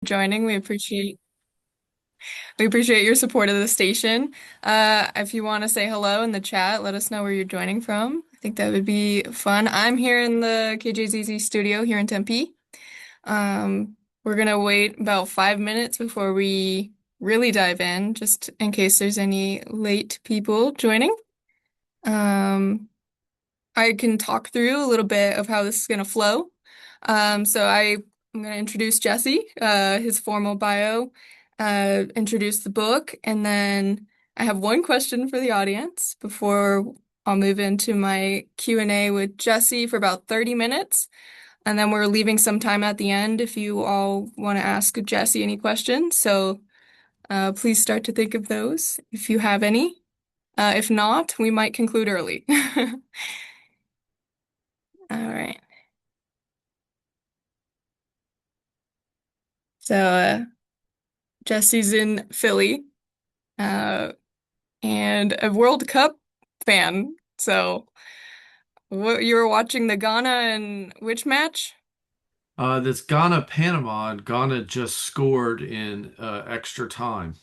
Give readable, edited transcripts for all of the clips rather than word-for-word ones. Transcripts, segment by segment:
Joining. We appreciate your support of the station. If you want to say hello in the chat, let us know where you're joining from. I think that would be fun. I'm here in the KJZZ studio here in Tempe. We're gonna wait about 5 minutes before we really dive in, just in case there's any late people joining. Um, I can talk through a little bit of how this is gonna flow. I'm gonna introduce Jesse, his formal bio, introduce the book, and then I have one question for the audience before I'll move into my Q&A with Jesse for about 30 minutes. And then we're leaving some time at the end if you all want to ask Jesse any questions. So please start to think of those if you have any. If not, we might conclude early. All right. So Jesse's in Philly, uh, and a World Cup fan. So, what you were watching the Ghana and which match? This Ghana Panama, and Ghana just scored in extra time,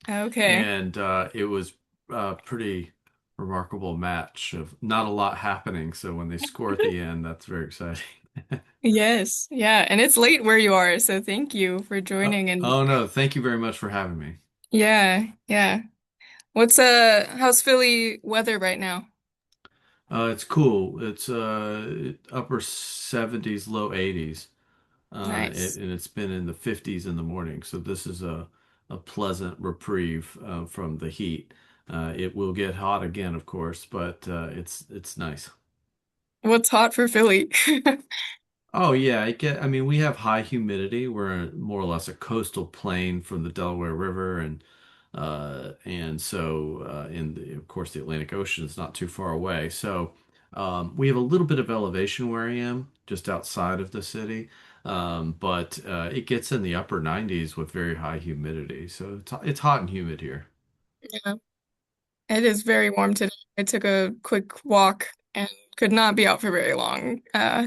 Okay. and it was a pretty remarkable match of not a lot happening. So when they score at the end, that's very exciting. Yes. Yeah, and it's late where you are, so thank you for joining and Oh no, thank you very much for having me. yeah, yeah. How's Philly weather right now? It's cool. It's upper 70s, low 80s, Nice. and it's been in the 50s in the morning. So this is a pleasant reprieve from the heat. It will get hot again, of course, but it's nice. What's hot for Philly? Oh yeah, I mean, we have high humidity. We're more or less a coastal plain from the Delaware River, and so of course, the Atlantic Ocean is not too far away. So we have a little bit of elevation where I am, just outside of the city, but it gets in the upper 90s with very high humidity. So it's hot and humid here. Yeah. It is very warm today. I took a quick walk and could not be out for very long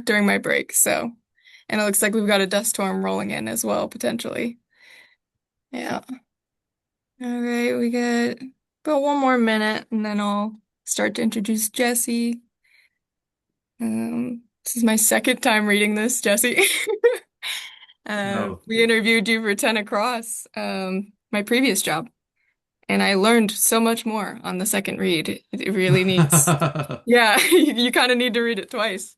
during my break. So, and it looks like we've got a dust storm rolling in as well, potentially. Yeah. All right, we got about one more minute and then I'll start to introduce Jesse. This is my second time reading this, Jesse. Oh, We interviewed you for 10 Across, my previous job, and I learned so much more on the second read. It really needs, yeah, you kind of need to read it twice.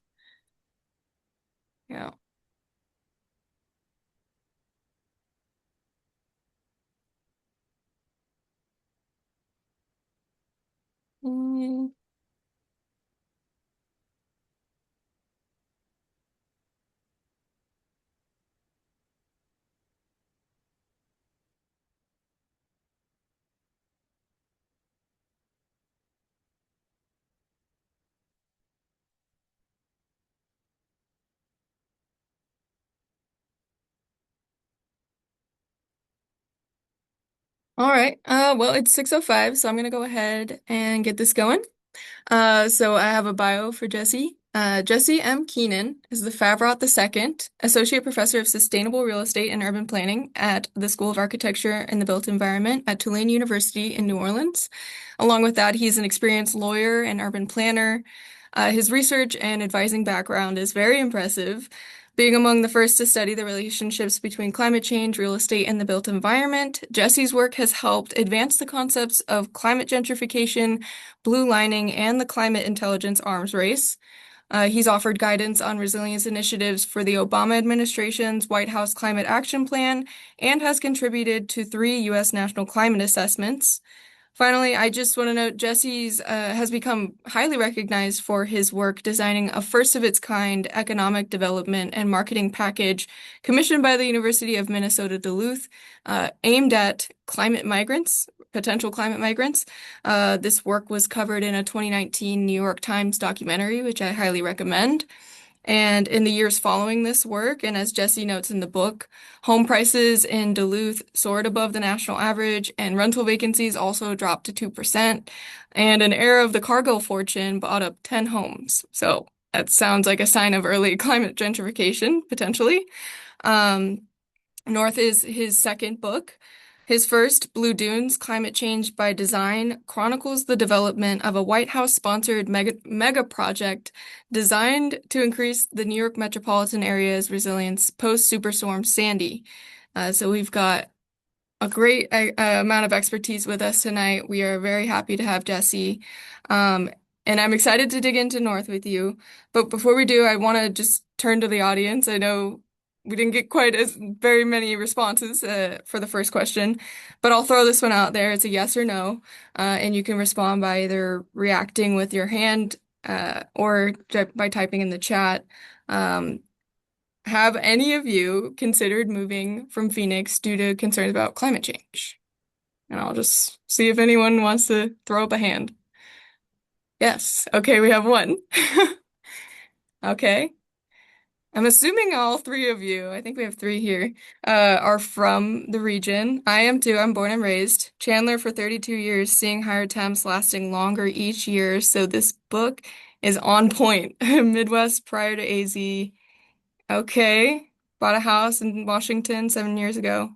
Yeah. Mm. All right. Well, it's 6:05, so I'm gonna go ahead and get this going. So I have a bio for Jesse. Jesse M. Keenan is the Favreau II Associate Professor of Sustainable Real Estate and Urban Planning at the School of Architecture and the Built Environment at Tulane University in New Orleans. Along with that, he's an experienced lawyer and urban planner. His research and advising background is very impressive, being among the first to study the relationships between climate change, real estate, and the built environment. Jesse's work has helped advance the concepts of climate gentrification, blue lining, and the climate intelligence arms race. He's offered guidance on resilience initiatives for the Obama administration's White House Climate Action Plan and has contributed to 3 U.S. national climate assessments. Finally, I just want to note Jesse's has become highly recognized for his work designing a first of its kind economic development and marketing package commissioned by the University of Minnesota Duluth, aimed at climate migrants, potential climate migrants. This work was covered in a 2019 New York Times documentary, which I highly recommend. And in the years following this work, and as Jesse notes in the book, home prices in Duluth soared above the national average, and rental vacancies also dropped to 2%. And an heir of the Cargill fortune bought up 10 homes. So that sounds like a sign of early climate gentrification, potentially. Um, North is his second book. His first, Blue Dunes, Climate Change by Design, chronicles the development of a White House-sponsored mega project designed to increase the New York metropolitan area's resilience post-Superstorm Sandy. So we've got a great amount of expertise with us tonight. We are very happy to have Jesse. Um, and I'm excited to dig into North with you. But before we do, I want to just turn to the audience. I know we didn't get quite as very many responses for the first question, but I'll throw this one out there. It's a yes or no, and you can respond by either reacting with your hand or by typing in the chat. Um, have any of you considered moving from Phoenix due to concerns about climate change? And I'll just see if anyone wants to throw up a hand. Yes. Okay, we have one. Okay. I'm assuming all three of you, I think we have three here, are from the region. I am too. I'm born and raised. Chandler for 32 years, seeing higher temps lasting longer each year. So this book is on point. Midwest prior to AZ. Okay. Bought a house in Washington 7 years ago.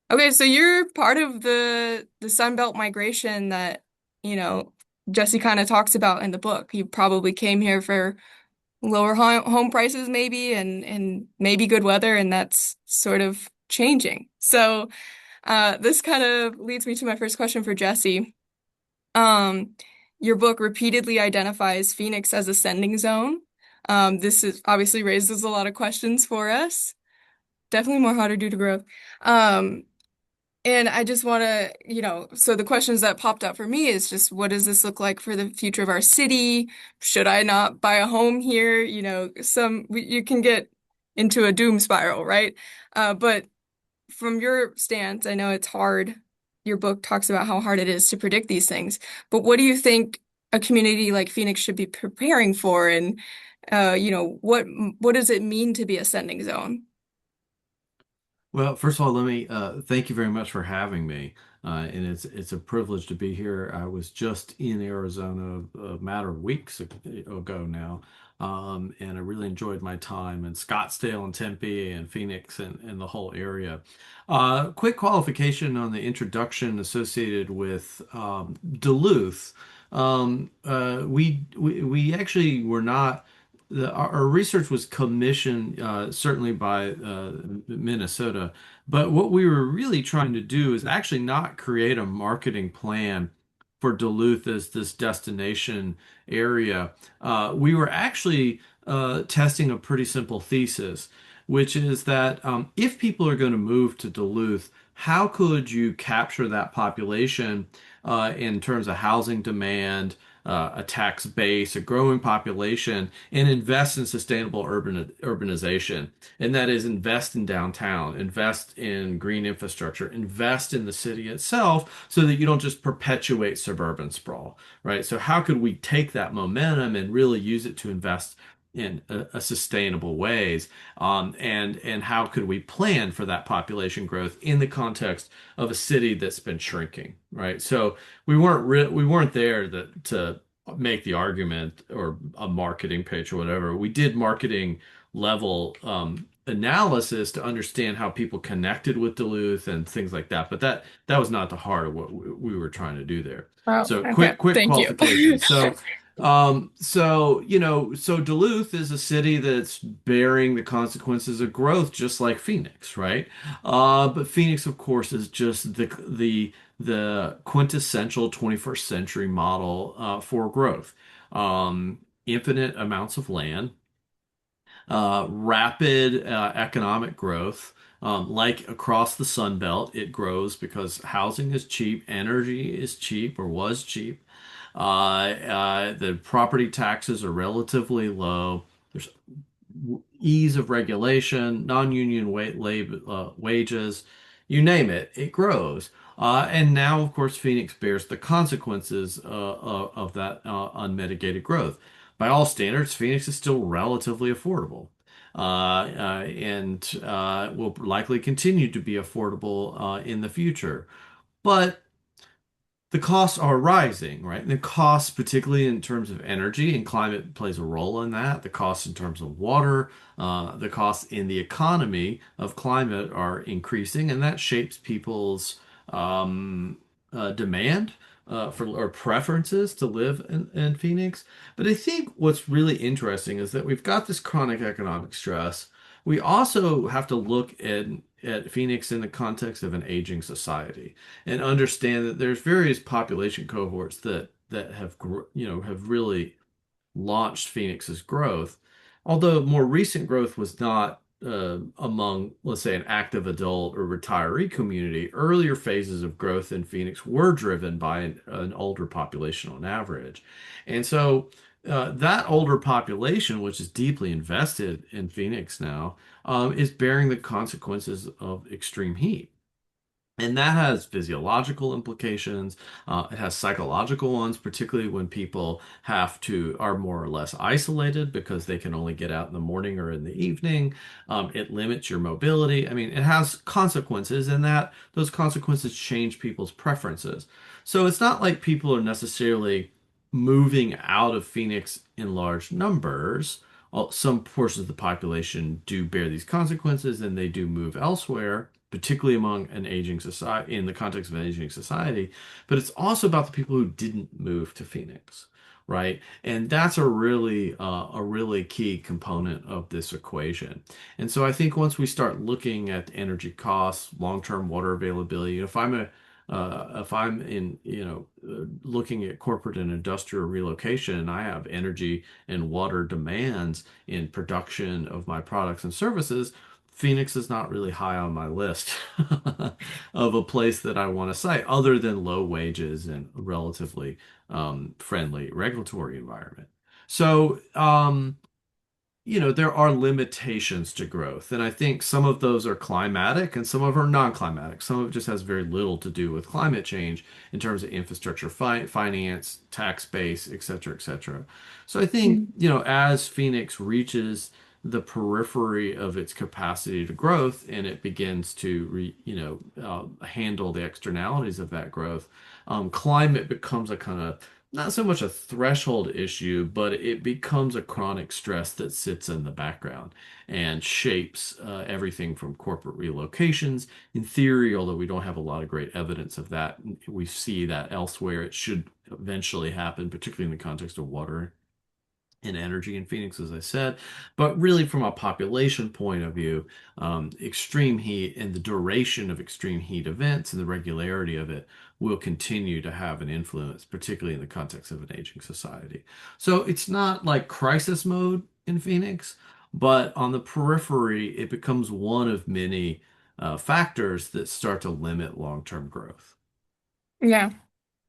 Okay, so you're part of the Sun Belt migration that, you know, Jesse kind of talks about in the book. You probably came here for lower home prices maybe and maybe good weather, and that's sort of changing. So, this kind of leads me to my first question for Jesse. Um, your book repeatedly identifies Phoenix as a sending zone. This is obviously raises a lot of questions for us. Definitely more harder due to growth. Um, and I just want to, so the questions that popped up for me is just what does this look like for the future of our city? Should I not buy a home here? You can get into a doom spiral, right? But from your stance, I know it's hard. Your book talks about how hard it is to predict these things. But what do you think a community like Phoenix should be preparing for? And, what does it mean to be a sending zone? Well, first of all, let me thank you very much for having me, and it's a privilege to be here. I was just in Arizona a matter of weeks ago now, and I really enjoyed my time in Scottsdale and Tempe and Phoenix and the whole area. Quick qualification on the introduction associated with Duluth. We actually were not our research was commissioned certainly by Minnesota, but what we were really trying to do is actually not create a marketing plan for Duluth as this destination area. We were actually testing a pretty simple thesis, which is that if people are going to move to Duluth, how could you capture that population in terms of housing demand? A tax base, a growing population, and invest in sustainable urbanization. And that is invest in downtown, invest in green infrastructure, invest in the city itself so that you don't just perpetuate suburban sprawl, right? So how could we take that momentum and really use it to invest in a sustainable ways? And how could we plan for that population growth in the context of a city that's been shrinking, right? So we weren't there to make the argument or a marketing pitch or whatever. We did marketing level analysis to understand how people connected with Duluth and things like that. But that was not the heart of what we were trying to do there. Oh, So okay. quick Thank you. qualification. So Duluth is a city that's bearing the consequences of growth, just like Phoenix, right? But Phoenix, of course, is just the quintessential 21st century model for growth. Infinite amounts of land, rapid economic growth. Like across the Sun Belt, it grows because housing is cheap, energy is cheap or was cheap. The property taxes are relatively low. There's ease of regulation, non-union wages, you name it, it grows. And now, of course, Phoenix bears the consequences of that unmitigated growth. By all standards, Phoenix is still relatively affordable. And will likely continue to be affordable in the future. But the costs are rising, right? And the costs, particularly in terms of energy and climate, plays a role in that. The costs in terms of water, the costs in the economy of climate are increasing, and that shapes people's um, demand for or preferences to live in Phoenix. But I think what's really interesting is that we've got this chronic economic stress. We also have to look at Phoenix in the context of an aging society and understand that there's various population cohorts that have have really launched Phoenix's growth. Although more recent growth was not among, let's say, an active adult or retiree community, earlier phases of growth in Phoenix were driven by an older population on average. And so that older population, which is deeply invested in Phoenix now, is bearing the consequences of extreme heat. And that has physiological implications. It has psychological ones, particularly when people are more or less isolated because they can only get out in the morning or in the evening. It limits your mobility. I mean, it has consequences, and that those consequences change people's preferences. So it's not like people are necessarily moving out of Phoenix in large numbers. Some portions of the population do bear these consequences, and they do move elsewhere, particularly among an aging society, in the context of an aging society. But it's also about the people who didn't move to Phoenix, right? And that's a really key component of this equation. And so I think once we start looking at energy costs, long-term water availability, if I'm in, looking at corporate and industrial relocation, and I have energy and water demands in production of my products and services, Phoenix is not really high on my list of a place that I want to site, other than low wages and a relatively friendly regulatory environment. So, there are limitations to growth. And I think some of those are climatic and some of them are non-climatic. Some of it just has very little to do with climate change in terms of infrastructure, finance, tax base, et cetera, et cetera. So I think, Mhm. as Phoenix reaches the periphery of its capacity to growth and it begins to handle the externalities of that growth, climate becomes a kind of not so much a threshold issue, but it becomes a chronic stress that sits in the background and shapes everything from corporate relocations. In theory, although we don't have a lot of great evidence of that, we see that elsewhere. It should eventually happen, particularly in the context of water and energy in Phoenix, as I said. But really, from a population point of view, extreme heat and the duration of extreme heat events and the regularity of it will continue to have an influence, particularly in the context of an aging society. So it's not like crisis mode in Phoenix, but on the periphery, it becomes one of many factors that start to limit long-term growth. Yeah.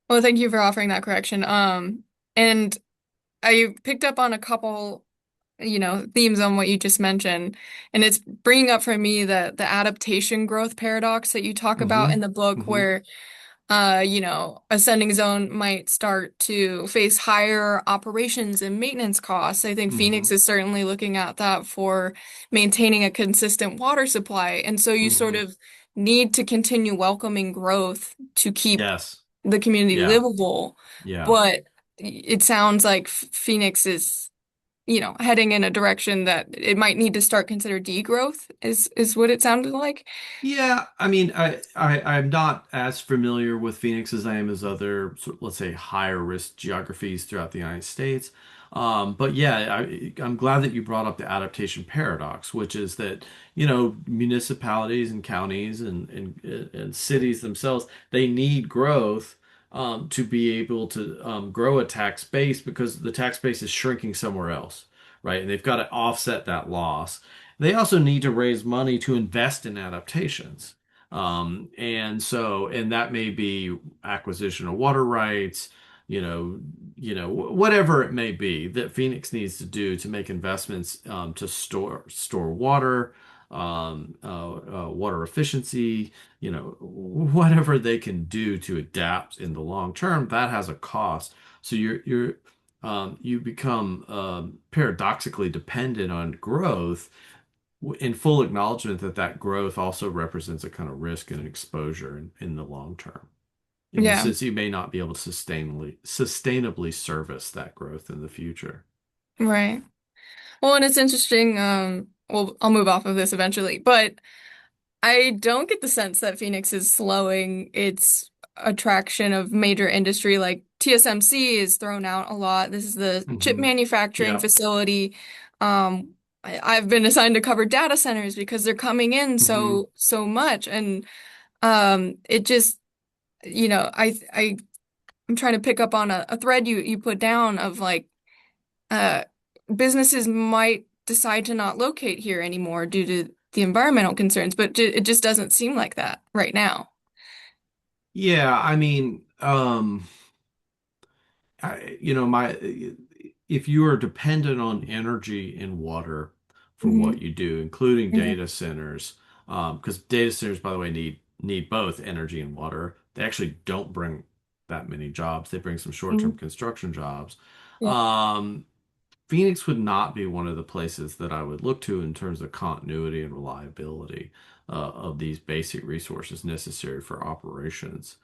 Well, thank you for offering that correction. And I picked up on a couple, themes on what you just mentioned, and it's bringing up for me the adaptation growth paradox that you talk about in Hmm. the book, Hmm. where ascending zone might start to face higher operations and maintenance costs. I think Phoenix Hmm. is certainly looking at that for maintaining a consistent water supply. And so you sort Hmm. of need to continue welcoming growth to keep Yes. the community Yeah. livable. Yeah. But it sounds like Phoenix is, heading in a direction that it might need to start consider degrowth is what it sounded like. Yeah, I mean, I'm not as familiar with Phoenix as I am as other, let's say, higher risk geographies throughout the United States. But yeah, I'm glad that you brought up the adaptation paradox, which is that, municipalities and counties and cities themselves, they need growth to be able to grow a tax base because the tax base is shrinking somewhere else, right? And they've got to offset that loss. They also need to raise money to invest in adaptations. And that may be acquisition of water rights, whatever it may be that Phoenix needs to do to make investments to store water, water efficiency, whatever they can do to adapt in the long term, that has a cost. So you become paradoxically dependent on growth in full acknowledgement that that growth also represents a kind of risk and exposure in the long term. in the Yeah, sense you may not be able to sustainably service that growth in the future. right. Well, and it's interesting, well, I'll move off of this eventually, but I don't get the sense that Phoenix is slowing its attraction of major industry. Like TSMC is thrown out a lot. This is the chip Hmm. manufacturing Yeah. facility. I've been assigned to cover data centers because they're coming in Hmm. so much, and it just, I'm trying to pick up on a thread you put down of like uh, businesses might decide to not locate here anymore due to the environmental concerns, but it just doesn't seem like that right now. Yeah, I mean, my if you are dependent on energy and water for Hmm. what you do, including Hmm. data centers, because data centers, by the way, need both energy and water. They actually don't bring that many jobs. They bring some short-term Hmm. construction jobs. Yeah. Um, Phoenix would not be one of the places that I would look to in terms of continuity and reliability of these basic resources necessary for operations.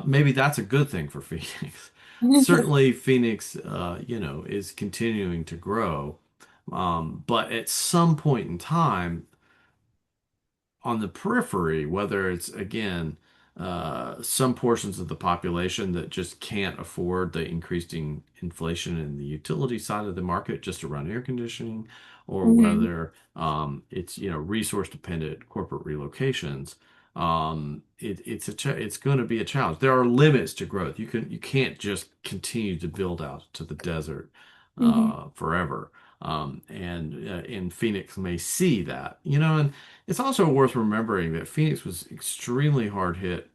Maybe that's a good thing for Phoenix. Certainly, Phoenix, is continuing to grow, but at some point in time, on the periphery, whether it's again some portions of the population that just can't afford the increasing inflation in the utility side of the market just to run air conditioning, or Hmm. whether it's resource dependent corporate relocations. It's going to be a challenge. There are limits to growth. You can't just continue to build out to the desert Hmm. forever. And Phoenix may see that, and it's also worth remembering that Phoenix was extremely hard hit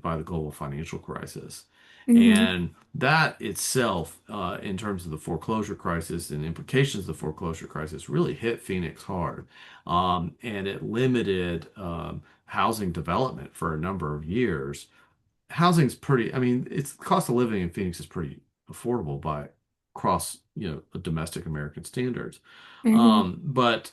by the global financial crisis. Hmm. And that itself, in terms of the foreclosure crisis and implications of the foreclosure crisis, really hit Phoenix hard. And it limited housing development for a number of years. Housing's pretty, I mean, it's the cost of living in Phoenix is pretty affordable by across, domestic American standards. Hmm. But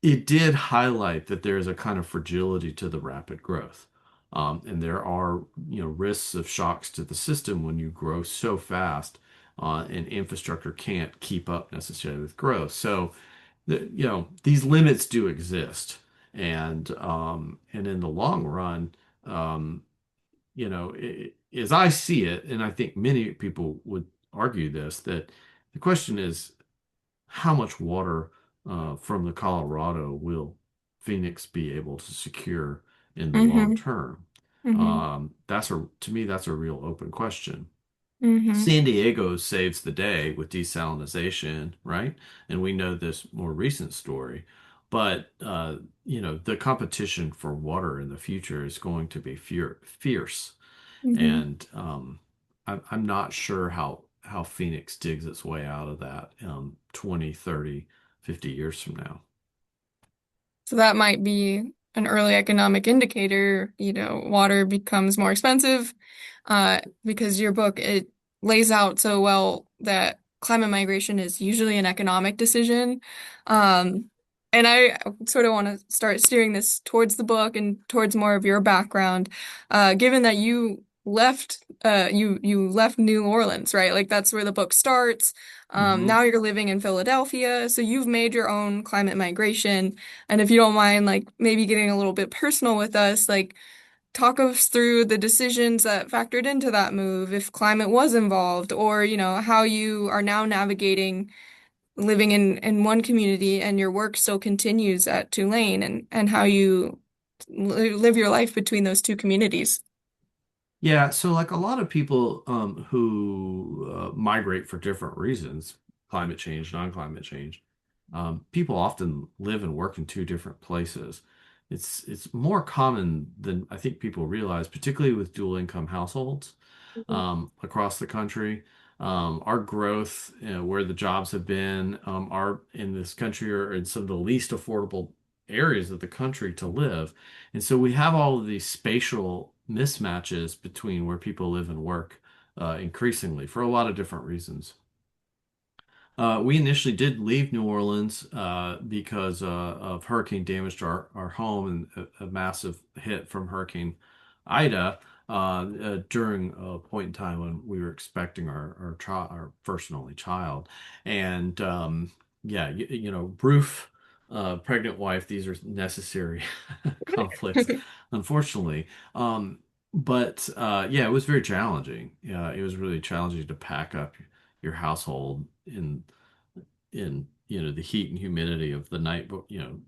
it did highlight that there is a kind of fragility to the rapid growth. And there are, risks of shocks to the system when you grow so fast, and infrastructure can't keep up necessarily with growth. So, these limits do exist. And in the long run, um, as I see it, and I think many people would argue this, that the question is, how much water from the Colorado will Phoenix be able to secure in the long Hmm. term? Hmm. To me, that's a real open question. Hmm. San Diego saves the day with desalinization, right? And we know this more recent story. But the competition for water in the future is going to be fierce. Hmm. And I'm not sure how Phoenix digs its way out of that 20, 30, 50 years from now. So that might be an early economic indicator, water becomes more expensive, because your book, it lays out so well that climate migration is usually an economic decision. Um, and I sort of want to start steering this towards the book and towards more of your background, given that you left New Orleans, right? Like that's where the book starts. Hmm. Now you're living in Philadelphia, so you've made your own climate migration. And if you don't mind, like maybe getting a little bit personal with us, like talk us through the decisions that factored into that move, if climate was involved, or, how you are now navigating living in one community and your work still continues at Tulane, and how you live your life between those two communities. Yeah, so like a lot of people who migrate for different reasons, climate change, non-climate change, people often live and work in two different places. It's more common than I think people realize, particularly with dual income households across the country. Our growth, where the jobs have been, are in this country are in some of the least affordable areas of the country to live. And so we have all of these spatial mismatches between where people live and work, increasingly for a lot of different reasons. We initially did leave New Orleans because of hurricane damage to our home and a massive hit from Hurricane Ida during a point in time when we were expecting our first and only child, and yeah, roof, pregnant wife, these are necessary conflicts, unfortunately. But yeah, it was very challenging. Yeah, it was really challenging to pack up your household in the heat and humidity of the night,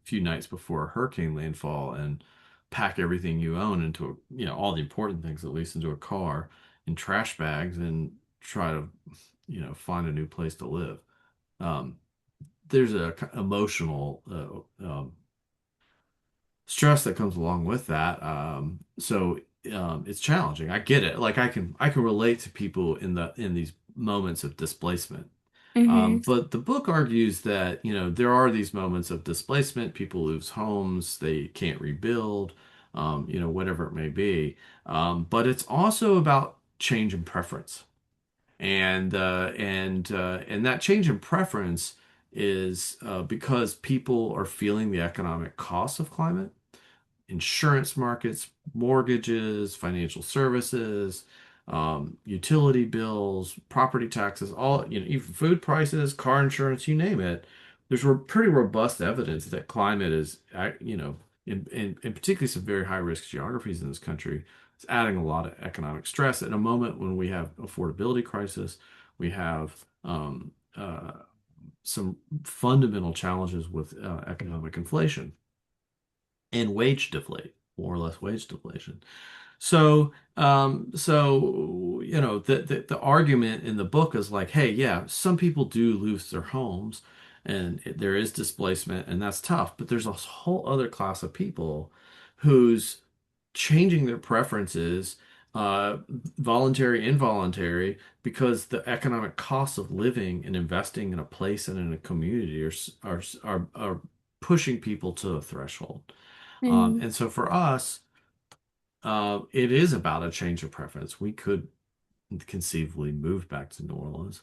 few nights before a hurricane landfall, and pack everything you own into all the important things at least into a car in trash bags and try to find a new place to live. Um, there's a emotional stress that comes along with that. It's challenging. I get it. Like I can relate to people in these moments of displacement. Hmm. But the book argues that, there are these moments of displacement. People lose homes, they can't rebuild, whatever it may be. But it's also about change in preference. And that change in preference is because people are feeling the economic costs of climate, insurance markets, mortgages, financial services, utility bills, property taxes, all, even food prices, car insurance, you name it. There's pretty robust evidence that climate is, in particularly some very high risk geographies in this country, it's adding a lot of economic stress at a moment when we have affordability crisis, we have some fundamental challenges with economic inflation and wage deflate, more or less wage deflation. The argument in the book is like, hey, yeah, some people do lose their homes, and there is displacement, and that's tough. But there's a whole other class of people who's changing their preferences, uh, voluntary, involuntary, because the economic costs of living and investing in a place and in a community are pushing people to a threshold. Hmm. And so for us, it is about a change of preference. We could conceivably move back to New Orleans,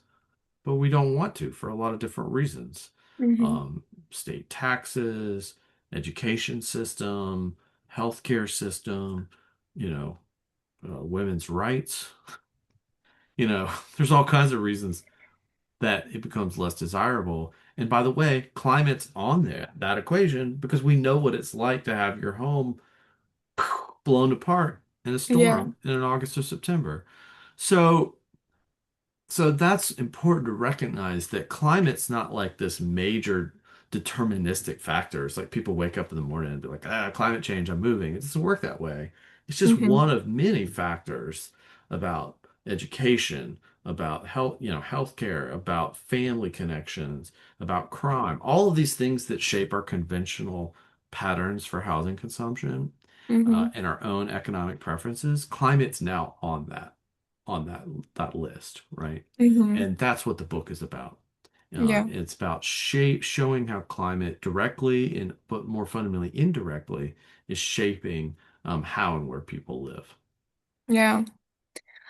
but we don't want to for a lot of different reasons. Hmm. State taxes, education system, healthcare system, you know, women's rights. There's all kinds of reasons that it becomes less desirable. And by the way, climate's on that equation because we know what it's like to have your home blown apart in a Yeah. storm in August or September. So, so that's important to recognize that climate's not like this major deterministic factor. It's like people wake up in the morning and be like, climate change, I'm moving. It doesn't work that way. It's just Hmm. one of many factors about education, about health, healthcare, about family connections, about crime, all of these things that shape our conventional patterns for housing consumption Hmm. and our own economic preferences. Climate's now on that list, right? Hmm. And that's what the book is about. Yeah. It's about showing how climate directly and but more fundamentally indirectly is shaping how and where people live. Yeah.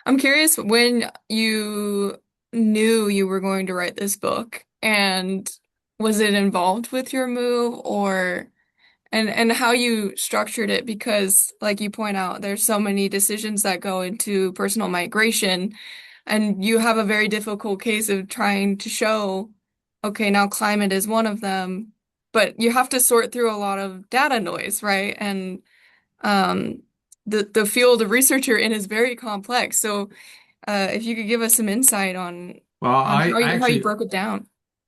I'm curious when you knew you were going to write this book, and was it involved with your move, or and how you structured it, because like you point out, there's so many decisions that go into personal migration, and you have a very difficult case of trying to show, okay, now climate is one of them, but you have to sort through a lot of data noise, right? And um the field of research you're in is very complex. So if you could give us some insight Well, on I how you actually broke it down.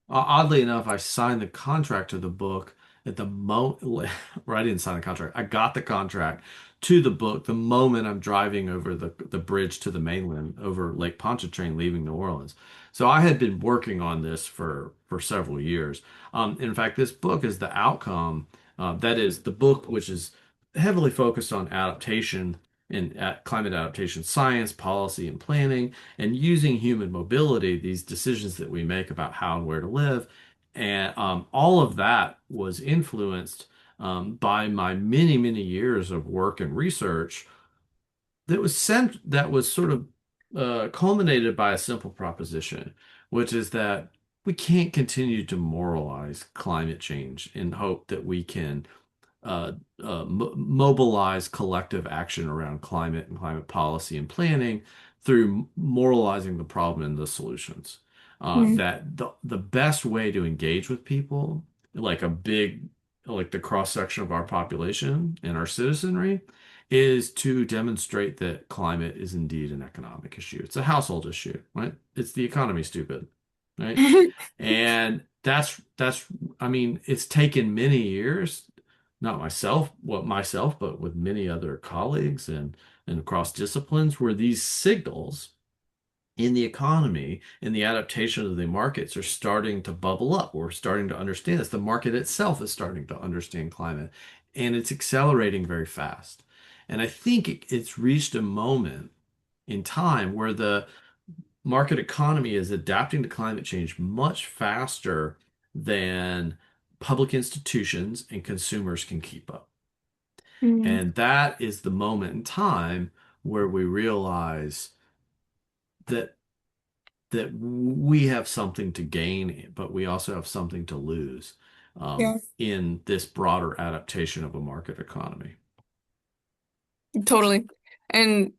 Oddly enough, I signed the contract to the book at the moment, or I didn't sign the contract. I got the contract to the book the moment I'm driving over the bridge to the mainland over Lake Pontchartrain, leaving New Orleans. So I had been working on this for several years. In fact, this book is the outcome. That is the book, which is heavily focused on adaptation and climate adaptation science, policy, and planning, and using human mobility, these decisions that we make about how and where to live. And all of that was influenced by my many, many years of work and research that was sort of culminated by a simple proposition, which is that we can't continue to moralize climate change in hope that we can uh, mobilize collective action around climate and climate policy and planning through moralizing the problem and the solutions. Mm. That the best way to engage with people, like like the cross section of our population and our citizenry, is to demonstrate that climate is indeed an economic issue. It's a household issue, right? It's the economy, stupid, right? And I mean, it's taken many years, not myself, but with many other colleagues and across disciplines where these signals in the economy and the adaptation of the markets are starting to bubble up. We're starting to understand this. The market itself is starting to understand climate, and it's accelerating very fast. And I think it's reached a moment in time where the market economy is adapting to climate change much faster than public institutions and consumers can keep up. Mm. And that is the moment in time where we realize that we have something to gain, but we also have something to lose Yeah, in this broader adaptation of a market economy. totally. And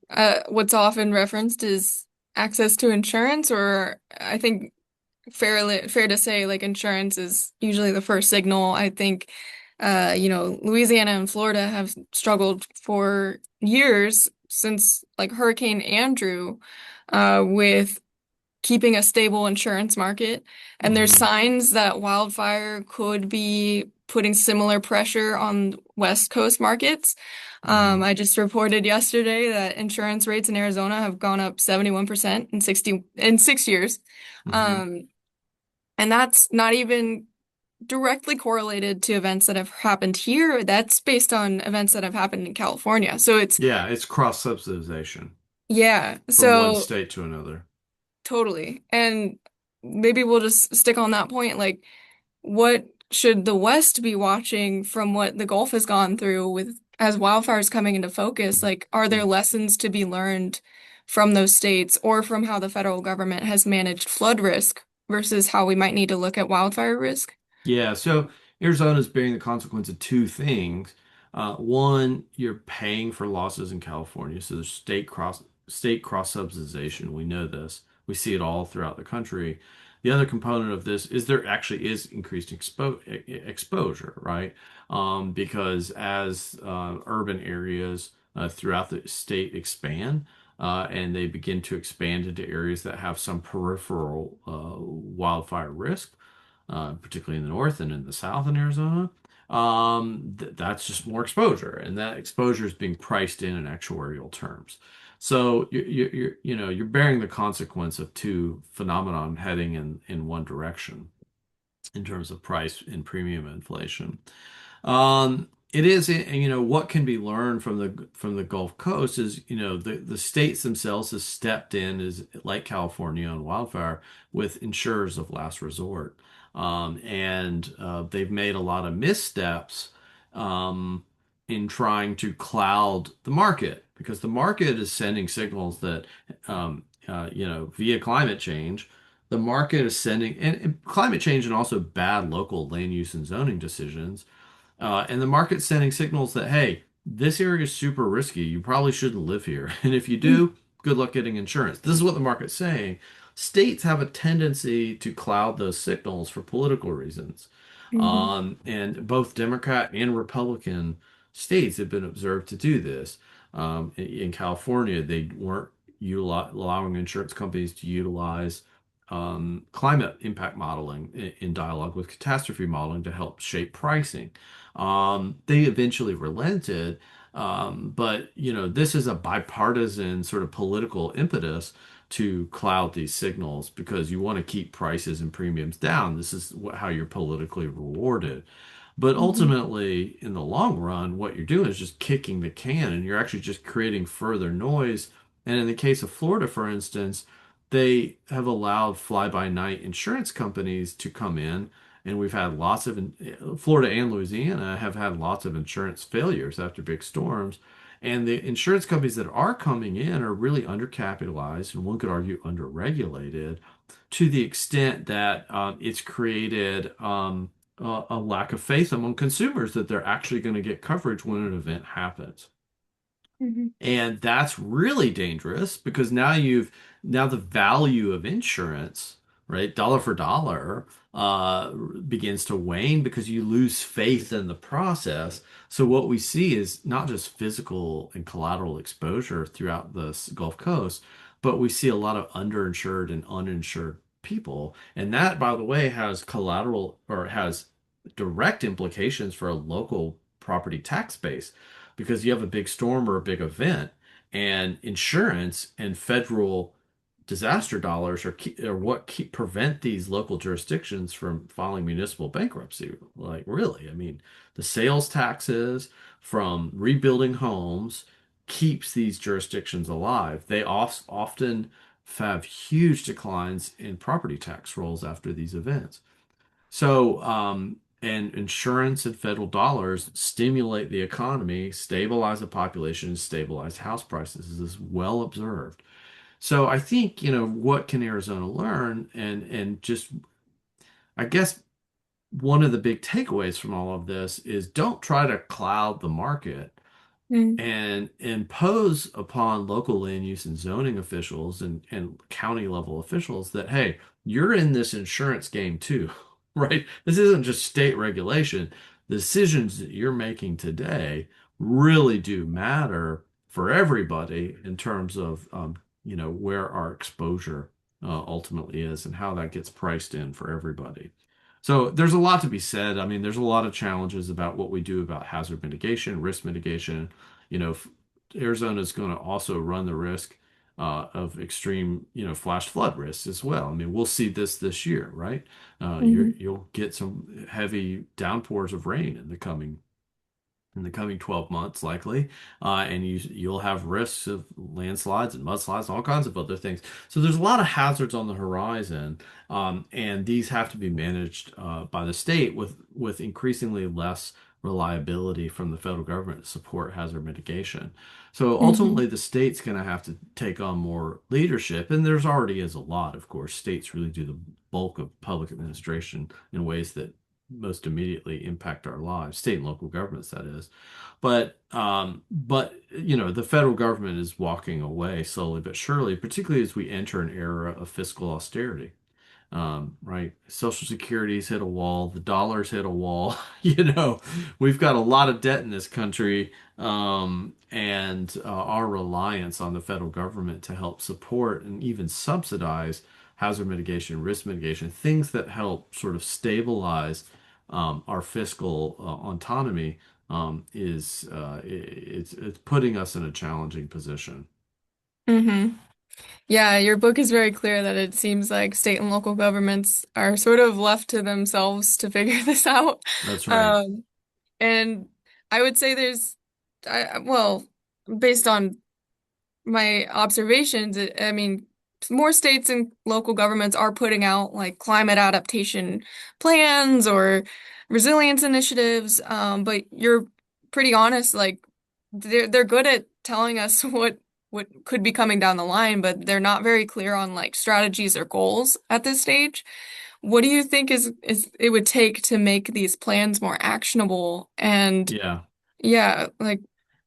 what's often referenced is access to insurance, or I think fair to say like insurance is usually the first signal. I think Louisiana and Florida have struggled for years since like Hurricane Andrew with keeping a stable insurance market. And there's Hmm. signs that wildfire could be putting similar pressure on West Coast markets. Hmm. I just reported yesterday that insurance rates in Arizona have gone up 71% in 6 years. Hmm. Um, and that's not even directly correlated to events that have happened here. That's based on events that have happened in California. So it's, Yeah, it's cross subsidization yeah. from one So state to another. totally. And maybe we'll just stick on that point. Like, what should the West be watching from what the Gulf has gone through with as wildfires coming into focus? Like, are there lessons to be learned from those states or from how the federal government has managed flood risk versus how we might need to look at wildfire risk? Yeah, so Arizona is bearing the consequence of two things. One, you're paying for losses in California, so there's state cross subsidization. We know this. We see it all throughout the country. The other component of this is there actually is increased exposure, right? Because as urban areas throughout the state expand, and they begin to expand into areas that have some peripheral wildfire risk, particularly in the north and in the south in Arizona, that's just more exposure, and that exposure is being priced in actuarial terms. So you're bearing the consequence of two phenomenon heading in one direction in terms of price and premium inflation. It is, what can be learned from the Gulf Coast is, the states themselves have stepped in as like California on wildfire with insurers of last resort. And they've made a lot of missteps um, in trying to cloud the market because the market is sending signals that, via climate change, the market is sending, and climate change and also bad local land use and zoning decisions and the market's sending signals that, hey, this area is super risky. You probably shouldn't live here. And if you do, good luck getting insurance. This is what the market's saying. States have a tendency to cloud those signals for political reasons. Mhm. And both Democrat and Republican states have been observed to do this. In California, they weren't allowing insurance companies to utilize climate impact modeling in dialogue with catastrophe modeling to help shape pricing. They eventually relented, but this is a bipartisan sort of political impetus to cloud these signals because you want to keep prices and premiums down. This is how you're politically rewarded. But Mhm. ultimately, in the long run, what you're doing is just kicking the can and you're actually just creating further noise. And in the case of Florida, for instance, they have allowed fly-by-night insurance companies to come in, and we've had lots of Florida and Louisiana have had lots of insurance failures after big storms. And the insurance companies that are coming in are really undercapitalized, and one could argue underregulated to the extent that it's created a lack of faith among consumers that they're actually going to get coverage when an event happens. Hmm. And that's really dangerous because now the value of insurance, right, dollar for dollar, begins to wane because you lose faith in the process. So what we see is not just physical and collateral exposure throughout the Gulf Coast, but we see a lot of underinsured and uninsured people. And that, by the way, has collateral or has direct implications for a local property tax base because you have a big storm or a big event, and insurance and federal disaster dollars are what prevent these local jurisdictions from filing municipal bankruptcy. Like, really, I mean, the sales taxes from rebuilding homes keeps these jurisdictions alive. They often have huge declines in property tax rolls after these events. So, and insurance and federal dollars stimulate the economy, stabilize the population, stabilize house prices. This is well observed. So I think, what can Arizona learn? And just, I guess one of the big takeaways from all of this is don't try to cloud the market Mm. and impose upon local land use and zoning officials and county level officials that, hey, you're in this insurance game too, right? This isn't just state regulation. The decisions that you're making today really do matter for everybody in terms of, where our exposure ultimately is and how that gets priced in for everybody. So there's a lot to be said. I mean, there's a lot of challenges about what we do about hazard mitigation, risk mitigation. You know, Arizona is going to also run the risk of extreme, flash flood risks as well. I mean, we'll see this year, right? Hmm. You'll get some heavy downpours of rain in the coming 12 months likely, and you'll have risks of landslides and mudslides and all kinds of other things. So there's a lot of hazards on the horizon, and these have to be managed by the state with increasingly less reliability from the federal government to support hazard mitigation. So Hmm. ultimately, the state's going to have to take on more leadership, and there's already is a lot, of course. States really do the bulk of public administration in ways that most immediately impact our lives, state and local governments, that is. But the federal government is walking away slowly but surely, particularly as we enter an era of fiscal austerity. Right? Social Security's hit a wall, the dollar's hit a wall. We've got a lot of debt in this country, and our reliance on the federal government to help support and even subsidize hazard mitigation, risk mitigation, things that help sort of stabilize our fiscal autonomy is it's putting us in a challenging position. Hmm. Yeah, your book is very clear that it seems like state and local governments are sort of left to themselves to figure this out. That's right. Um, and I would say well, based on my observations, I mean, more states and local governments are putting out like climate adaptation plans or resilience initiatives. But you're pretty honest, like they're good at telling us what could be coming down the line, but they're not very clear on like strategies or goals at this stage. What do you think is it would take to make these plans more actionable and Yeah. yeah, like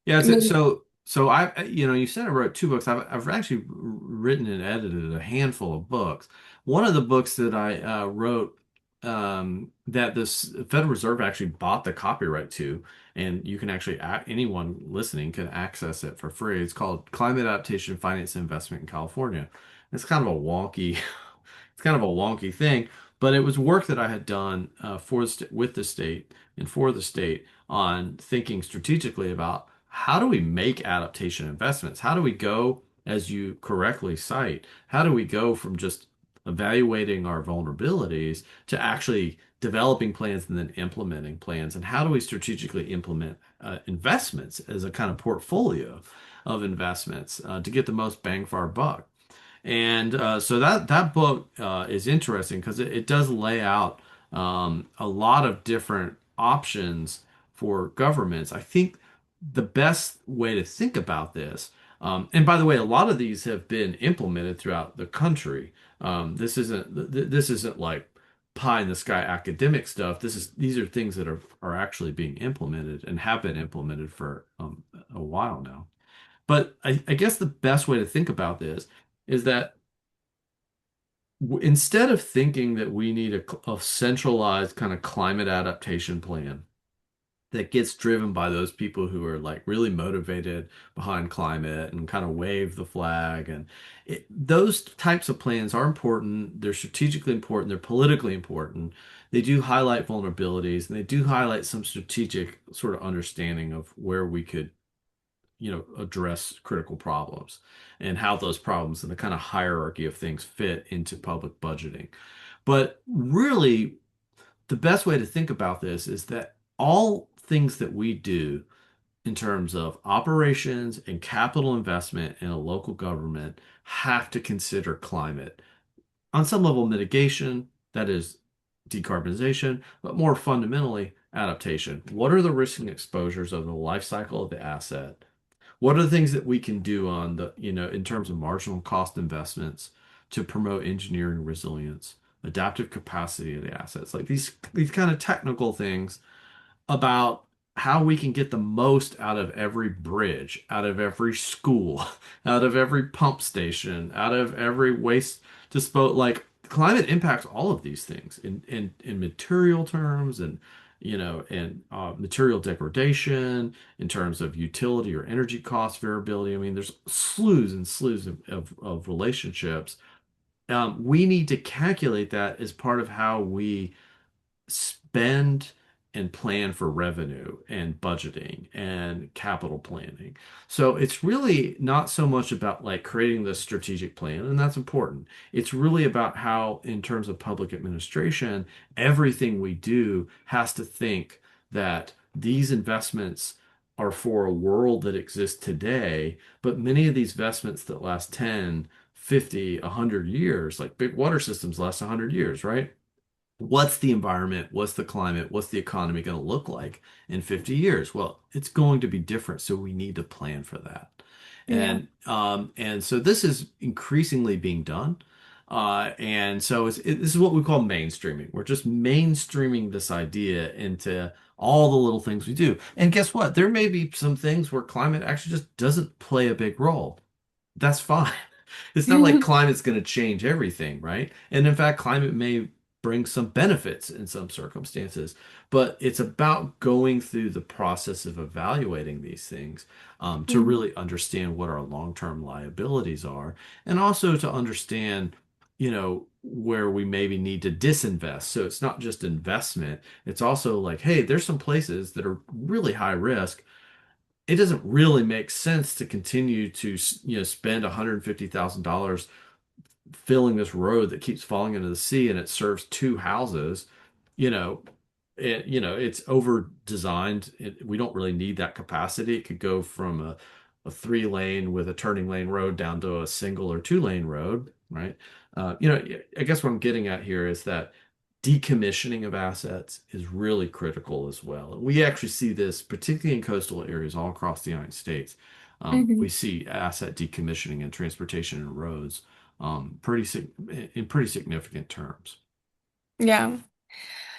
Yeah, maybe. so you said I wrote two books. I've actually written and edited a handful of books. One of the books that I wrote, that this Federal Reserve actually bought the copyright to, and you can actually anyone listening can access it for free. It's called Climate Adaptation Finance and Investment in California. It's kind of a wonky it's kind of a wonky thing, but it was work that I had done with the state and for the state on thinking strategically about how do we make adaptation investments? How do we go, as you correctly cite, how do we go from just evaluating our vulnerabilities to actually developing plans and then implementing plans? And how do we strategically implement investments as a kind of portfolio of investments to get the most bang for our buck? And so that book is interesting because it does lay out a lot of different options for governments. I think the best way to think about this, and by the way, a lot of these have been implemented throughout the country. This isn't like pie in the sky academic stuff. These are things that are actually being implemented and have been implemented for a while now. But I guess the best way to think about this is that instead of thinking that we need a centralized kind of climate adaptation plan that gets driven by those people who are like really motivated behind climate and kind of wave the flag, and those types of plans are important. They're strategically important. They're politically important. They do highlight vulnerabilities, and they do highlight some strategic sort of understanding of where we could, address critical problems and how those problems and the kind of hierarchy of things fit into public budgeting. But really, the best way to think about this is that all things that we do in terms of operations and capital investment in a local government have to consider climate. On some level, mitigation, that is decarbonization, but more fundamentally, adaptation. What are the risks and exposures of the life cycle of the asset? What are the things that we can do on in terms of marginal cost investments to promote engineering resilience, adaptive capacity of the assets, like these kind of technical things about how we can get the most out of every bridge, out of every school, out of every pump station, out of every waste disposal. Like climate impacts all of these things in material terms and material degradation in terms of utility or energy cost variability. I mean, there's slews and slews of relationships. We need to calculate that as part of how we spend and plan for revenue and budgeting and capital planning. So it's really not so much about like creating the strategic plan, and that's important. It's really about how, in terms of public administration, everything we do has to think that these investments are for a world that exists today, but many of these investments that last 10, 50, 100 years, like big water systems last 100 years, right? What's the environment? What's the climate? What's the economy going to look like in 50 years? Well, it's going to be different, so we need to plan for that. Yeah. And so this is increasingly being done. And so this is what we call mainstreaming. We're just mainstreaming this idea into all the little things we do. And guess what? There may be some things where climate actually just doesn't play a big role. That's fine. It's not like climate's going to change everything, right? And in fact, climate may bring some benefits in some circumstances, but it's about going through the process of evaluating these things to Mhm. really understand what our long-term liabilities are, and also to understand, where we maybe need to disinvest. So it's not just investment, it's also like, hey, there's some places that are really high risk. It doesn't really make sense to continue to, spend $150,000 filling this road that keeps falling into the sea and it serves two houses. you know it's over designed. We don't really need that capacity. It could go from a 3 lane with a turning lane road down to a single or 2 lane road, right? I guess what I'm getting at here is that decommissioning of assets is really critical as well. And we actually see this particularly in coastal areas all across the United States. We Mhm. see asset decommissioning in transportation and roads in pretty significant terms. Yeah.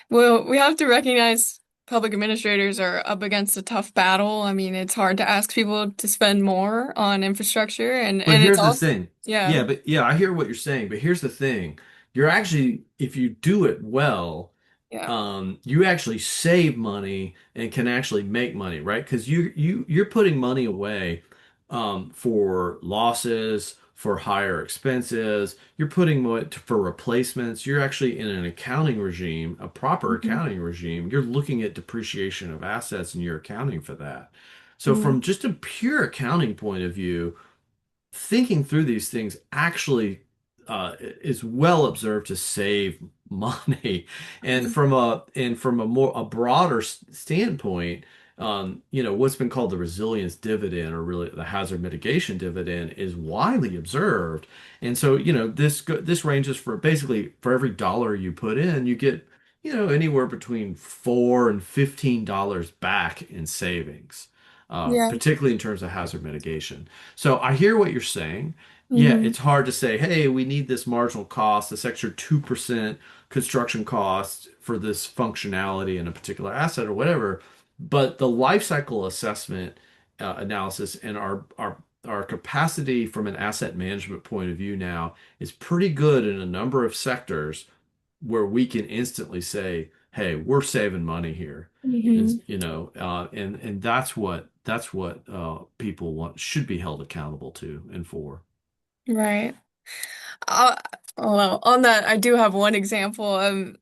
Well, we have to recognize public administrators are up against a tough battle. I mean, it's hard to ask people to spend more on infrastructure But and it's here's the also thing. yeah. Yeah, but yeah, I hear what you're saying, but here's the thing. You're actually, if you do it well, Yeah. you actually save money and can actually make money, right? Because you're putting money away for losses, for higher expenses. You're putting for replacements. You're actually in an accounting regime, a proper Mhm. accounting regime. You're looking at depreciation of assets and you're accounting for that. So Mhm. from just a pure accounting point of view, thinking through these things actually is well observed to save money. And from a more a broader standpoint, what's been called the resilience dividend, or really the hazard mitigation dividend, is widely observed. And so, this ranges for basically for every dollar you put in, you get, anywhere between $4 and $15 back in savings. Yeah. particularly in terms of hazard mitigation. So I hear what you're saying. Yeah, Hmm. it's hard to say, hey, we need this marginal cost, this extra 2% construction cost for this functionality in a particular asset or whatever. But the life cycle assessment analysis and our capacity from an asset management point of view now is pretty good in a number of sectors where we can instantly say, "Hey, we're saving money here," is Hmm. and that's what people want should be held accountable to and for. Right. Uh, well, on that, I do have one example.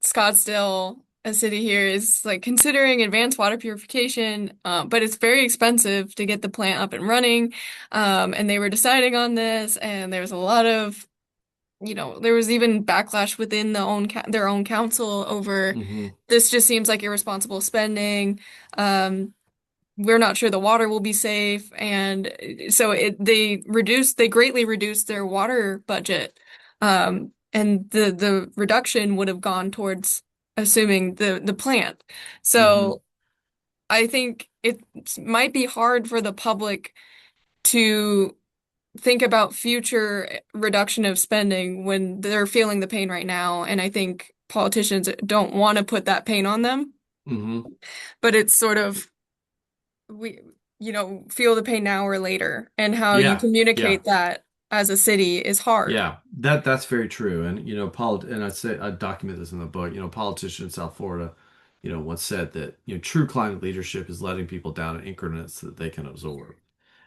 Scottsdale, a city here, is like considering advanced water purification, but it's very expensive to get the plant up and running. And they were deciding on this, and there was a lot of, there was even backlash within their own council over Hmm. this just seems like irresponsible spending. Um, we're not sure the water will be safe, and so they greatly reduced their water budget, and the reduction would have gone towards assuming the plant. Hmm. So I think it might be hard for the public to think about future reduction of spending when they're feeling the pain right now, and I think politicians don't want to put that pain on them, Hmm. but it's sort of we feel the pain now or later, and how you Yeah, yeah. communicate that as a city is hard. Yeah, that's very true. And and I document this in the book. Politician in South Florida, once said that, true climate leadership is letting people down in increments that they can absorb.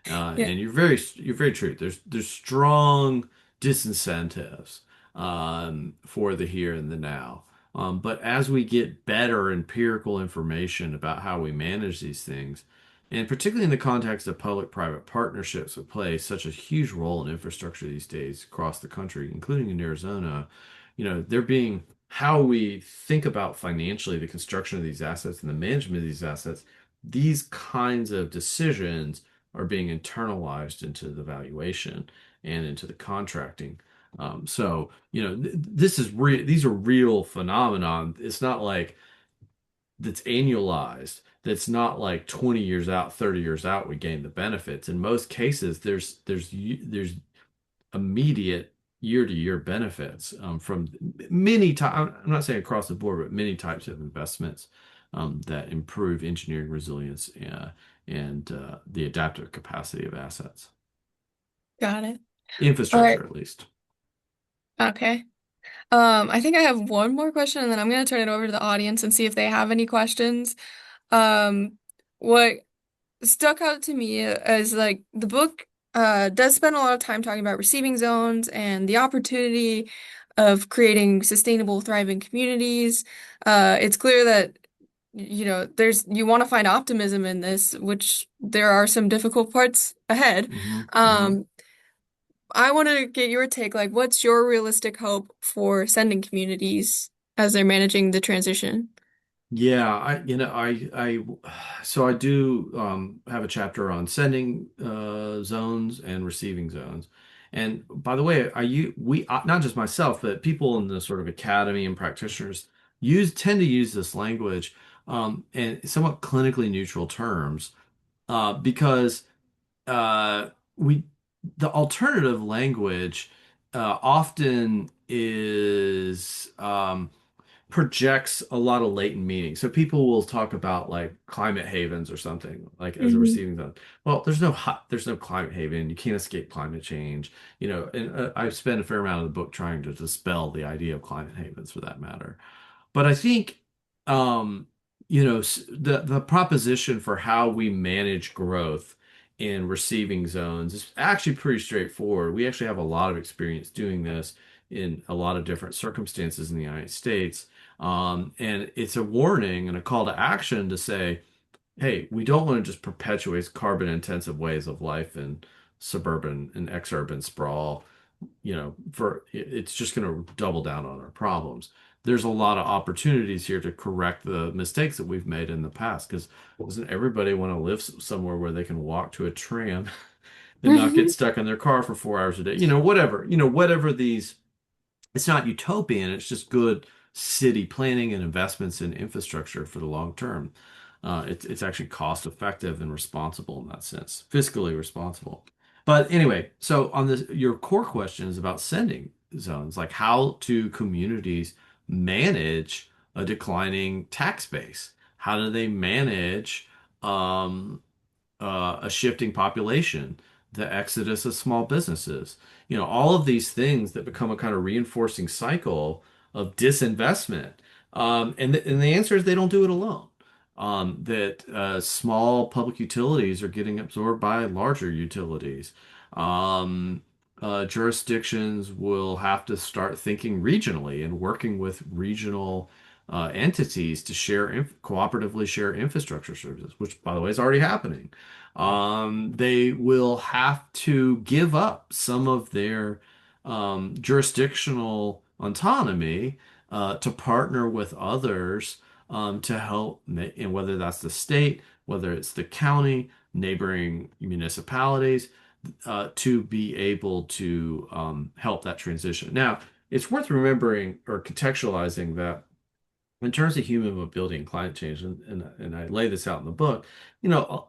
Yeah. And you're very true. There's strong disincentives for the here and the now. But as we get better empirical information about how we manage these things, and particularly in the context of public-private partnerships that play such a huge role in infrastructure these days across the country, including in Arizona, they're being how we think about financially the construction of these assets and the management of these assets, these kinds of decisions are being internalized into the valuation and into the contracting. So, this is real. These are real phenomenon. It's not like that's annualized. That's not like 20 years out, 30 years out, we gain the benefits. In most cases, there's immediate year-to-year benefits from many types. I'm not saying across the board, but many types of investments that improve engineering resilience and the adaptive capacity of assets, Got it. All right. infrastructure at least. Okay. I think I have one more question, and then I'm going to turn it over to the audience and see if they have any questions. Um, what stuck out to me as like the book does spend a lot of time talking about receiving zones and the opportunity of creating sustainable, thriving communities. It's clear that you want to find optimism in this, which there are some difficult parts ahead. Hmm. Hmm. Um, I want to get your take, like, what's your realistic hope for sending communities as they're managing the transition? Yeah, so I do have a chapter on sending zones and receiving zones. And by the way, not just myself, but people in the sort of academy and practitioners tend to use this language and somewhat clinically neutral terms because uh, we the alternative language often is projects a lot of latent meaning. So people will talk about like climate havens or something like as a Hmm. receiving zone. Well, there's no climate haven. You can't escape climate change. And I've spent a fair amount of the book trying to dispel the idea of climate havens for that matter. But I think, the proposition for how we manage growth in receiving zones is actually pretty straightforward. We actually have a lot of experience doing this in a lot of different circumstances in the United States. And it's a warning and a call to action to say, hey, we don't want to just perpetuate carbon intensive ways of life in suburban and exurban sprawl, it's just going to double down on our problems. There's a lot of opportunities here to correct the mistakes that we've made in the past because doesn't everybody want to live somewhere where they can walk to a tram and not get stuck in their car for 4 hours a day? Whatever these, it's not utopian, it's just good city planning and investments in infrastructure for the long term. It's actually cost effective and responsible in that sense, fiscally responsible. But anyway, so on this, your core question is about sending zones, like how do communities manage a declining tax base? How do they manage um, a shifting population, the exodus of small businesses, all of these things that become a kind of reinforcing cycle of disinvestment. And the answer is they don't do it alone. That small public utilities are getting absorbed by larger utilities. Um, Jurisdictions will have to start thinking regionally and working with regional entities to cooperatively share infrastructure services, which, by the way, is already happening. They will have to give up some of their jurisdictional autonomy to partner with others to help, and whether that's the state, whether it's the county, neighboring municipalities, to be able to help that transition. Now, it's worth remembering or contextualizing that in terms of human mobility and climate change, and I lay this out in the book,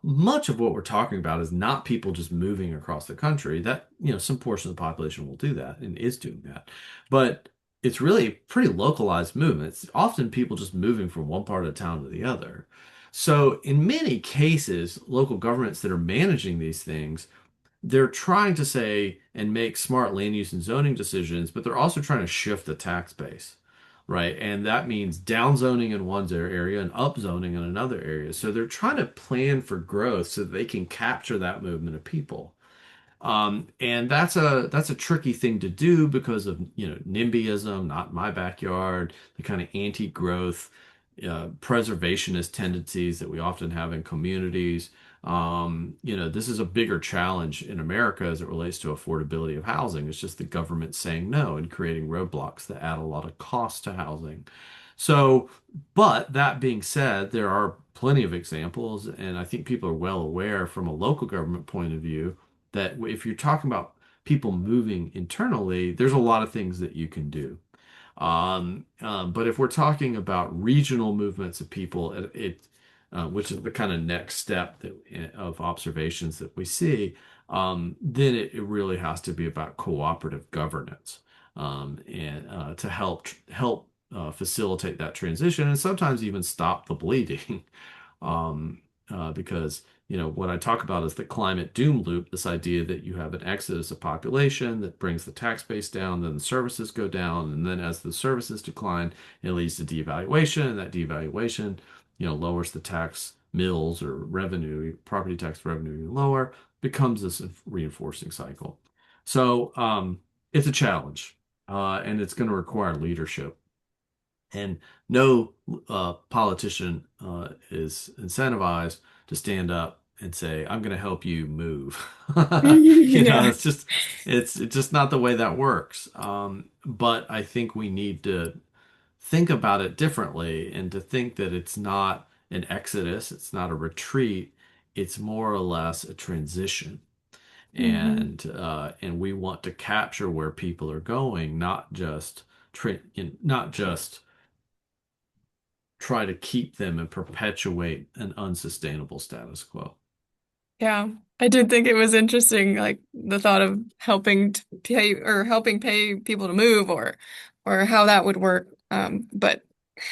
much of what we're talking about is not people just moving across the country. That, some portion of the population will do that and is doing that. But it's really a pretty localized movement. It's often people just moving from one part of town to the other. So in many cases, local governments that are managing these things, they're trying to say and make smart land use and zoning decisions, but they're also trying to shift the tax base, right? And that means downzoning in one area and upzoning in another area. So they're trying to plan for growth so that they can capture that movement of people. And that's a tricky thing to do because of, NIMBYism, not my backyard, the kind of anti-growth, preservationist tendencies that we often have in communities. This is a bigger challenge in America as it relates to affordability of housing. It's just the government saying no and creating roadblocks that add a lot of cost to housing. So, but that being said, there are plenty of examples, and I think people are well aware from a local government point of view that if you're talking about people moving internally, there's a lot of things that you can do. But if we're talking about regional movements of people, which is the kind of next step of observations that we see, then it really has to be about cooperative governance, and to help facilitate that transition and sometimes even stop the bleeding. Because what I talk about is the climate doom loop, this idea that you have an exodus of population that brings the tax base down, then the services go down, and then as the services decline, it leads to devaluation, and that devaluation, lowers the tax mills or revenue, property tax revenue even lower, becomes this reinforcing cycle. So it's a challenge, and it's going to require leadership. And no politician is incentivized to stand up and say, "I'm going to help you move." Yeah. It's just not the way that works. But I think we need to think about it differently and to think that it's not an exodus, it's not a retreat, it's more or less a transition. Hmm. And we want to capture where people are going, not just try to keep them and perpetuate an unsustainable status quo. Yeah. I did think it was interesting, like the thought of helping pay people to move or how that would work. But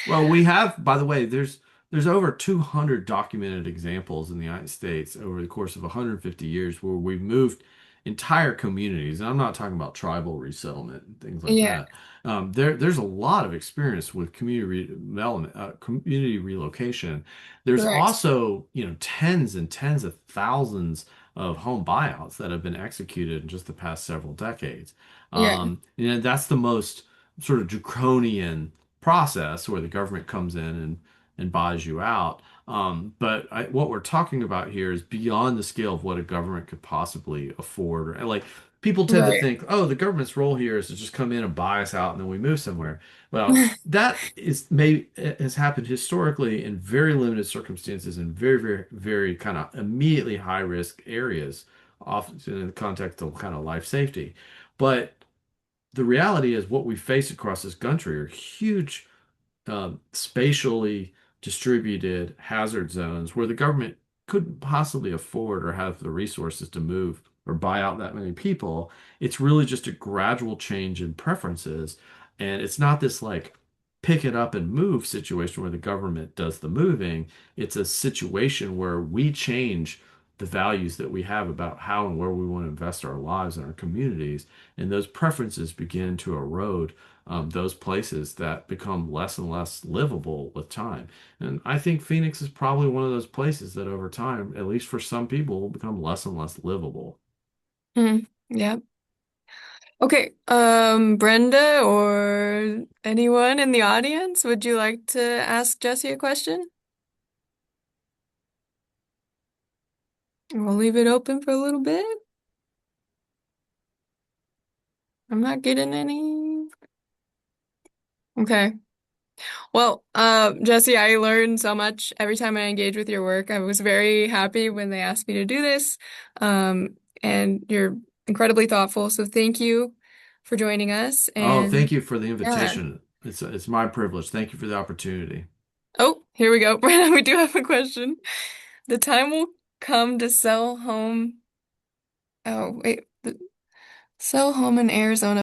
Well, we have, by the way, there's over 200 documented examples in the United States over the course of 150 years where we've moved entire communities, and I'm not talking about tribal resettlement and things like yeah, that. There's a lot of experience with development, community relocation. There's correct. also, tens and tens of thousands of home buyouts that have been executed in just the past several decades. Yeah, That's the most sort of draconian process where the government comes in and buys you out. But what we're talking about here is beyond the scale of what a government could possibly afford. Or, like people tend to right. think, oh, the government's role here is to just come in and buy us out and then we move somewhere. Well, that is maybe has happened historically in very limited circumstances in very, very, very kind of immediately high risk areas, often in the context of kind of life safety. But the reality is what we face across this country are huge spatially distributed hazard zones where the government couldn't possibly afford or have the resources to move or buy out that many people. It's really just a gradual change in preferences. And it's not this like pick it up and move situation where the government does the moving. It's a situation where we change the values that we have about how and where we want to invest our lives and our communities. And those preferences begin to erode those places that become less and less livable with time. And I think Phoenix is probably one of those places that over time, at least for some people, will become less and less livable. Yeah. Okay, Brenda or anyone in the audience, would you like to ask Jesse a question? We'll leave it open for a little bit. I'm not getting any. Okay. Well, Jesse, I learned so much every time I engage with your work. I was very happy when they asked me to do this. And you're incredibly thoughtful, so thank you for joining us. Oh, thank And you for the yeah. invitation. It's my privilege. Thank you for the opportunity. Oh, here we go. Brandon, we do have a question. The time will come to sell home. Oh, wait. Sell home in Arizona